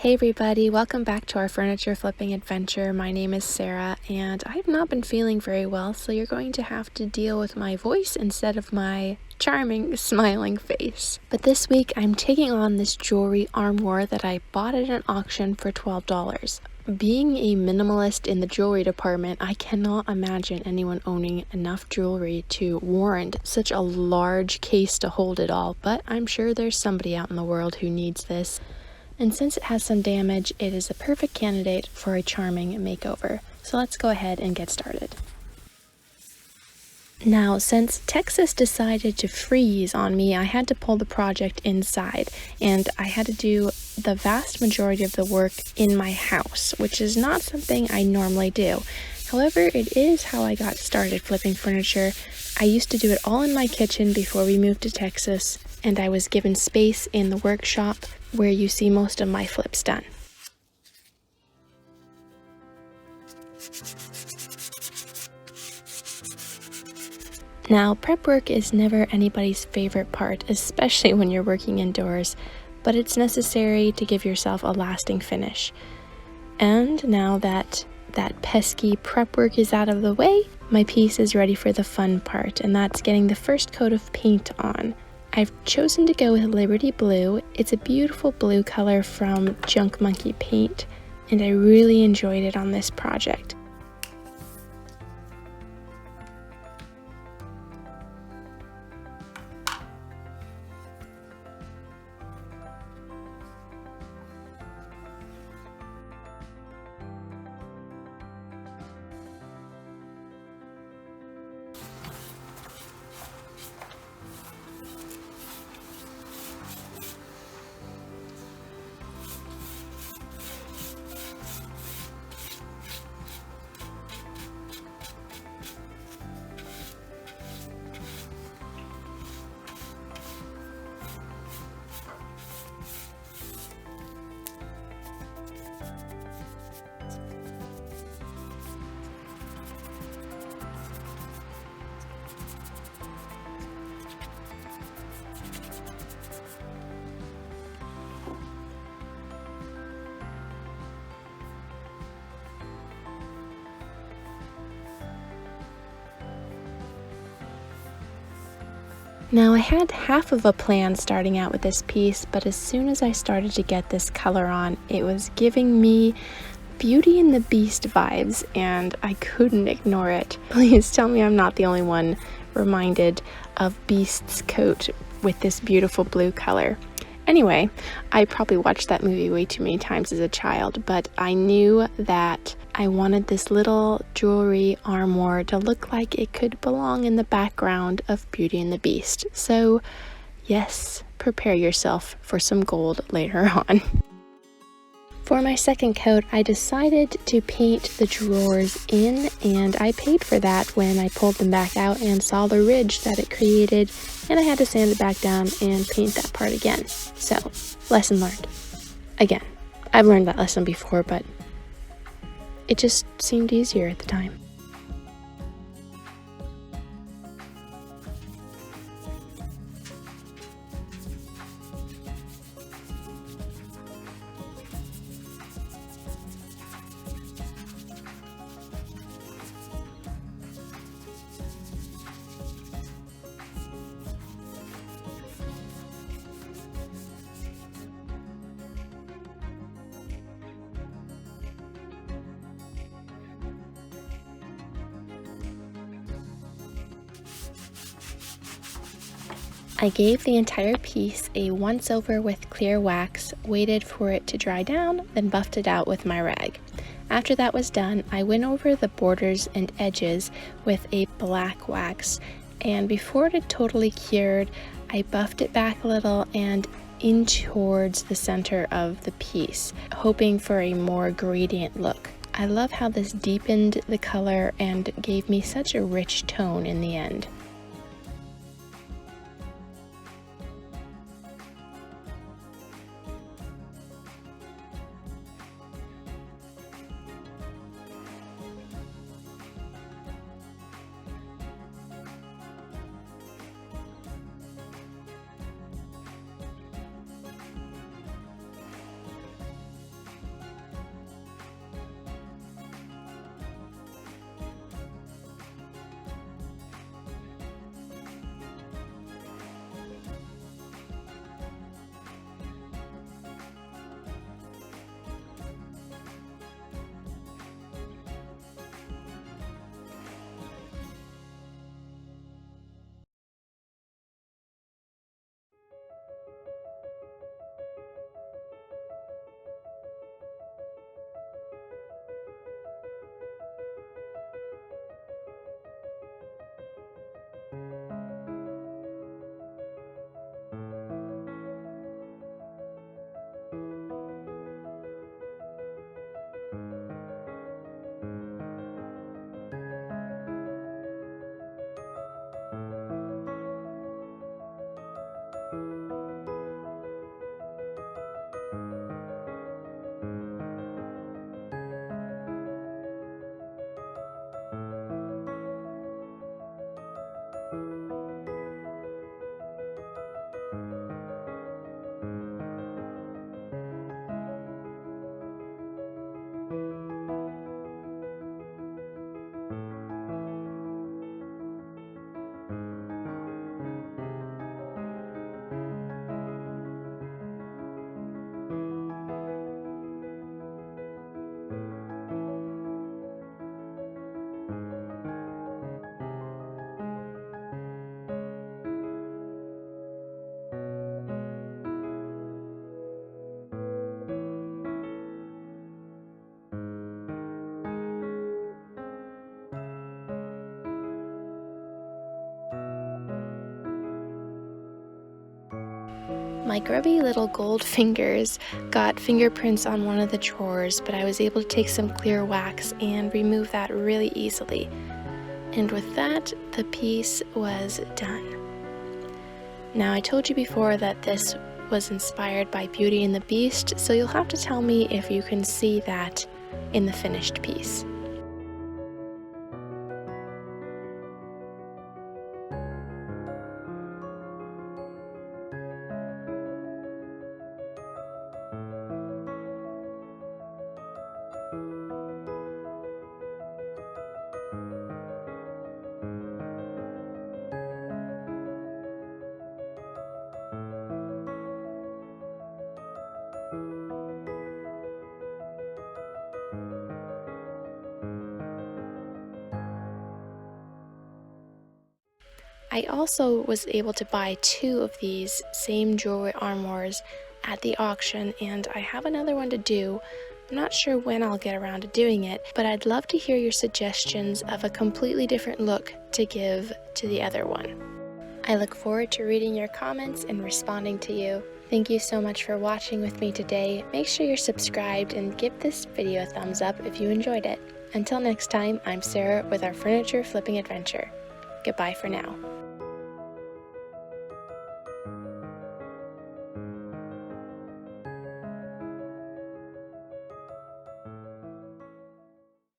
Hey everybody, welcome back to our furniture flipping adventure. My name is Sarah and I've not been feeling very well, so you're going to have to deal with my voice instead of my charming smiling face. But this week I'm taking on this jewelry armoire that I bought at an auction for $12. Being a minimalist in the jewelry department, I cannot imagine anyone owning enough jewelry to warrant such a large case to hold it all, but I'm sure there's somebody out in the world who needs this. And since it has some damage, it is a perfect candidate for a charming makeover. So let's go ahead and get started. Now, since Texas decided to freeze on me, I had to pull the project inside, and I had to do the vast majority of the work in my house, which is not something I normally do. However, it is how I got started flipping furniture. I used to do it all in my kitchen before we moved to Texas, and I was given space in the workshop where you see most of my flips done. Now, prep work is never anybody's favorite part, especially when you're working indoors, but it's necessary to give yourself a lasting finish. And now that pesky prep work is out of the way, my piece is ready for the fun part, and that's getting the first coat of paint on. I've chosen to go with Liberty Blue. It's a beautiful blue color from Junk Monkey Paint, and I really enjoyed it on this project. Now, I had half of a plan starting out with this piece, but as soon as I started to get this color on, it was giving me Beauty and the Beast vibes, and I couldn't ignore it. Please tell me I'm not the only one reminded of Beast's coat with this beautiful blue color. Anyway, I probably watched that movie way too many times as a child, but I knew that I wanted this little jewelry armoire to look like it could belong in the background of Beauty and the Beast. So yes, prepare yourself for some gold later on. For my second coat, I decided to paint the drawers in, and I paid for that when I pulled them back out and saw the ridge that it created, and I had to sand it back down and paint that part again. So, lesson learned. Again, I've learned that lesson before, but it just seemed easier at the time. I gave the entire piece a once over with clear wax, waited for it to dry down, then buffed it out with my rag. After that was done, I went over the borders and edges with a black wax, and before it had totally cured, I buffed it back a little and in towards the center of the piece, hoping for a more gradient look. I love how this deepened the color and gave me such a rich tone in the end. My grubby little gold fingers got fingerprints on one of the drawers, but I was able to take some clear wax and remove that really easily. And with that, the piece was done. Now, I told you before that this was inspired by Beauty and the Beast, so you'll have to tell me if you can see that in the finished piece. I also was able to buy 2 of these same jewelry armoires at the auction, and I have another one to do. I'm not sure when I'll get around to doing it, but I'd love to hear your suggestions of a completely different look to give to the other one. I look forward to reading your comments and responding to you. Thank you so much for watching with me today. Make sure you're subscribed and give this video a thumbs up if you enjoyed it. Until next time, I'm Sarah with our furniture flipping adventure. Goodbye for now.